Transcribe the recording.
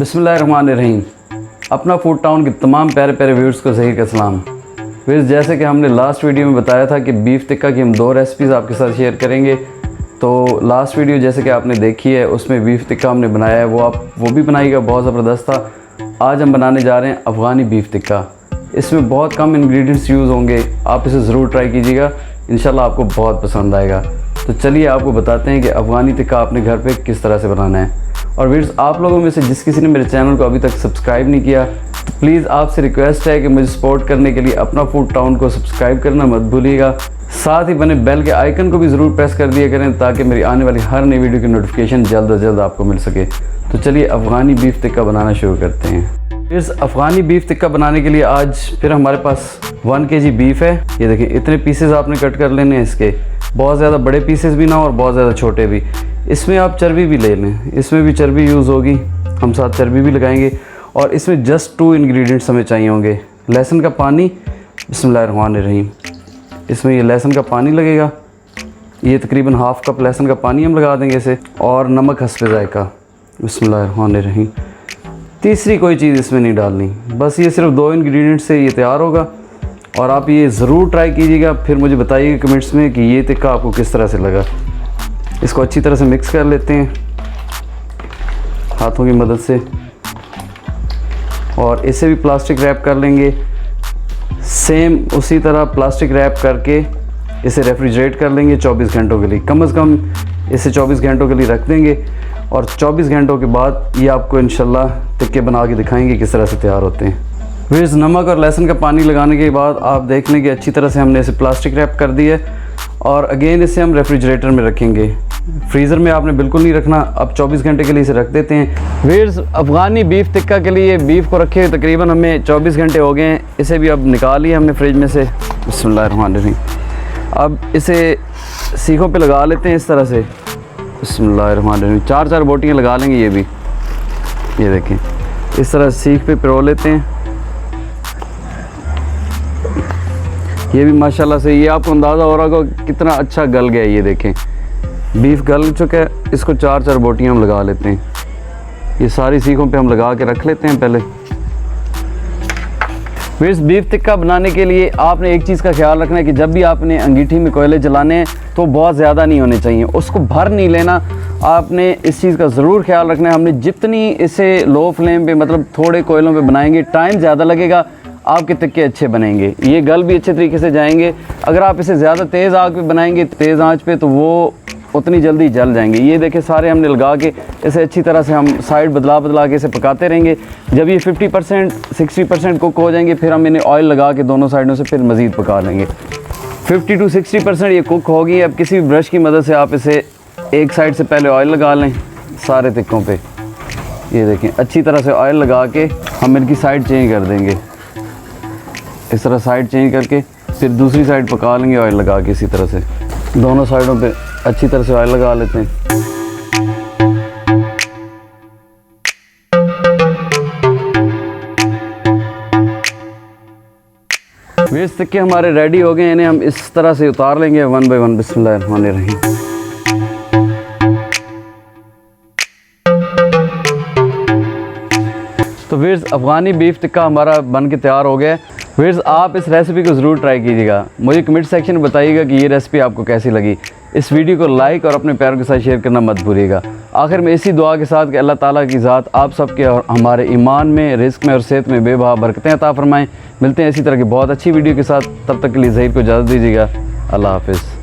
बिस्मिल्लाहिर्रहमानिर्रहीम। अपना food town के तमाम प्यारे प्यारे व्यूअर्स को ज़हीर का सलाम। व्यूअर्स, जैसे कि हमने लास्ट वीडियो में बताया था कि बीफ टिक्का की हम 2 रेसिपीज़ आपके साथ शेयर करेंगे। तो लास्ट वीडियो जैसे कि आपने देखी है उसमें बीफ टिक्का हमने बनाया है, वो भी बनाइएगा, बहुत ज़बरदस्त था। आज हम बनाने जा रहे हैं अफ़गानी बीफ टिक्का। इसमें बहुत कम इंग्रेडिएंट्स यूज़ होंगे, आप इसे ज़रूर ट्राई कीजिएगा, इंशाल्लाह आपको बहुत पसंद आएगा। तो चलिए आपको बताते हैं कि अफ़गानी टिक्का आपने घर पे किस तरह से बनाना है। और व्यूअर्स, आप लोगों में से जिस किसी ने मेरे चैनल को अभी तक सब्सक्राइब नहीं किया तो प्लीज़ आपसे रिक्वेस्ट है कि मुझे सपोर्ट करने के लिए अपना फूड टाउन को सब्सक्राइब करना मत भूलिएगा। साथ ही बने बेल के आइकन को भी ज़रूर प्रेस कर दिया करें ताकि मेरी आने वाली हर नई वीडियो की नोटिफिकेशन जल्द अज जल्द आपको मिल सके। तो चलिए अफ़गानी बीफ टिक्का बनाना शुरू करते हैं। इस अफ़गानी बीफ टिक्का बनाने के लिए आज फिर हमारे पास 1 kg बीफ है। ये देखिए, इतने पीसेस आपने कट कर लेने हैं इसके, बहुत ज़्यादा बड़े पीसेस भी ना और बहुत ज़्यादा छोटे भी। इसमें आप चर्बी भी ले लें, इसमें भी चर्बी यूज़ होगी, हम साथ चर्बी भी लगाएंगे। और इसमें जस्ट 2 इंग्रेडिएंट्स हमें चाहिए होंगे। लहसुन का पानी, बिस्मिल्लाहिर्रहमानिर्रहीम, इसमें ये लहसुन का पानी लगेगा, ये तकरीबन हाफ़ कप लहसुन का पानी हम लगा देंगे इसे। और नमक हस्बे ज़ायका, बिस्मिल्लाहिर्रहमानिर्रहीम। तीसरी कोई चीज़ इसमें नहीं डालनी, बस ये सिर्फ 2 इंग्रेडिएंट से ये तैयार होगा। और आप ये ज़रूर ट्राई कीजिएगा, फिर मुझे बताइएगा कमेंट्स में कि ये टिक्का आपको किस तरह से लगा। इसको अच्छी तरह से मिक्स कर लेते हैं हाथों की मदद से, और इसे भी प्लास्टिक रैप कर लेंगे। सेम उसी तरह प्लास्टिक रैप करके इसे रेफ्रिजरेट कर लेंगे 24 घंटों के लिए, कम से कम इसे 24 घंटों के लिए रख देंगे। और 24 घंटों के बाद ये आपको इंशाल्लाह टिक्के बना के दिखाएंगे किस तरह से तैयार होते हैं। फिर नमक और लहसुन का पानी लगाने के बाद आप देख लें कि अच्छी तरह से हमने इसे प्लास्टिक रैप कर दिया है। और अगेन इसे हम रेफ्रिजरेटर में रखेंगे, फ्रीज़र में आपने बिल्कुल नहीं रखना। अब 24 घंटे के लिए इसे रख देते हैं। वीर्स, अफ़गानी बीफ टिक्का के लिए बीफ को रखे तकरीबन हमें 24 घंटे हो गए हैं। इसे भी अब निकाल लिया हमने फ्रिज में से। बिस्मिल्लाहिर्रहमानिर्रहीम। अब इसे सीखों पे लगा लेते हैं इस तरह से। बिस्मिल्लाहिर्रहमानिर्रहीम। 4 बोटियाँ लगा लेंगे ये भी, ये देखें, इस तरह सीख पे पिरो लेते हैं। ये भी माशाल्लाह से, ये आपको अंदाज़ा हो रहा होगा कितना अच्छा गल गया है। ये देखें, बीफ गल चुका है। इसको 4 बोटियाँ हम लगा लेते हैं। ये सारी सीखों पे हम लगा के रख लेते हैं पहले। फिर इस बीफ टिक्का बनाने के लिए आपने एक चीज़ का ख्याल रखना है कि जब भी आपने अंगीठी में कोयले जलाने हैं तो बहुत ज़्यादा नहीं होने चाहिए, उसको भर नहीं लेना। आपने इस चीज़ का ज़रूर ख्याल रखना है। हमने जितनी इसे लो फ्लेम पे, मतलब थोड़े कोयलों पे बनाएंगे, टाइम ज़्यादा लगेगा, आपके टिक्के अच्छे बनेंगे, ये गल भी अच्छे तरीके से जाएंगे। अगर आप इसे ज़्यादा तेज़ आग पे बनाएंगे, तेज़ आंच पे, तो वो उतनी जल्दी जल जाएंगे। ये देखें, सारे हमने लगा के इसे अच्छी तरह से हम साइड बदला के इसे पकाते रहेंगे। जब ये 50% 60% कुक हो जाएंगे, फिर हम इन्हें ऑयल लगा के दोनों साइडों से फिर मज़ीद पका लेंगे। 50 to 60% ये कुक होगी। अब किसी भी ब्रश की मदद से आप इसे एक साइड से पहले ऑयल लगा लें सारे टिक्कों पे। ये देखें, अच्छी तरह से ऑयल लगा के हम इनकी साइड चेंज कर देंगे। इस तरह साइड चेंज करके फिर दूसरी साइड पका लेंगे ऑयल लगा के। इसी तरह से दोनों साइडों पे अच्छी तरह से ऑयल लगा लेते हैं। वेस्ट टिक्के हमारे रेडी हो गए, इन्हें हम इस तरह से उतार लेंगे 1 by 1। बिस्मिल्लाहिर्रहमानिर्रहीम। तो वीर्स, अफ़गानी बीफ टिक्का हमारा बन के तैयार हो गया है। वीर्स, आप इस रेसिपी को ज़रूर ट्राई कीजिएगा। मुझे कमेंट सेक्शन में बताइएगा कि ये रेसिपी आपको कैसी लगी। इस वीडियो को लाइक और अपने प्यारों के साथ शेयर करना मत भूलिएगा। आखिर में इसी दुआ के साथ कि अल्लाह ताला की ज़ात आप सबके और हमारे ईमान में, रिस्क में और सेहत में बेबहा बरकतें अता फरमाएँ। मिलते हैं इसी तरह की बहुत अच्छी वीडियो के साथ, तब तक के लिए ज़हीर को इजाज़त दीजिएगा। अल्लाह हाफ़िज़।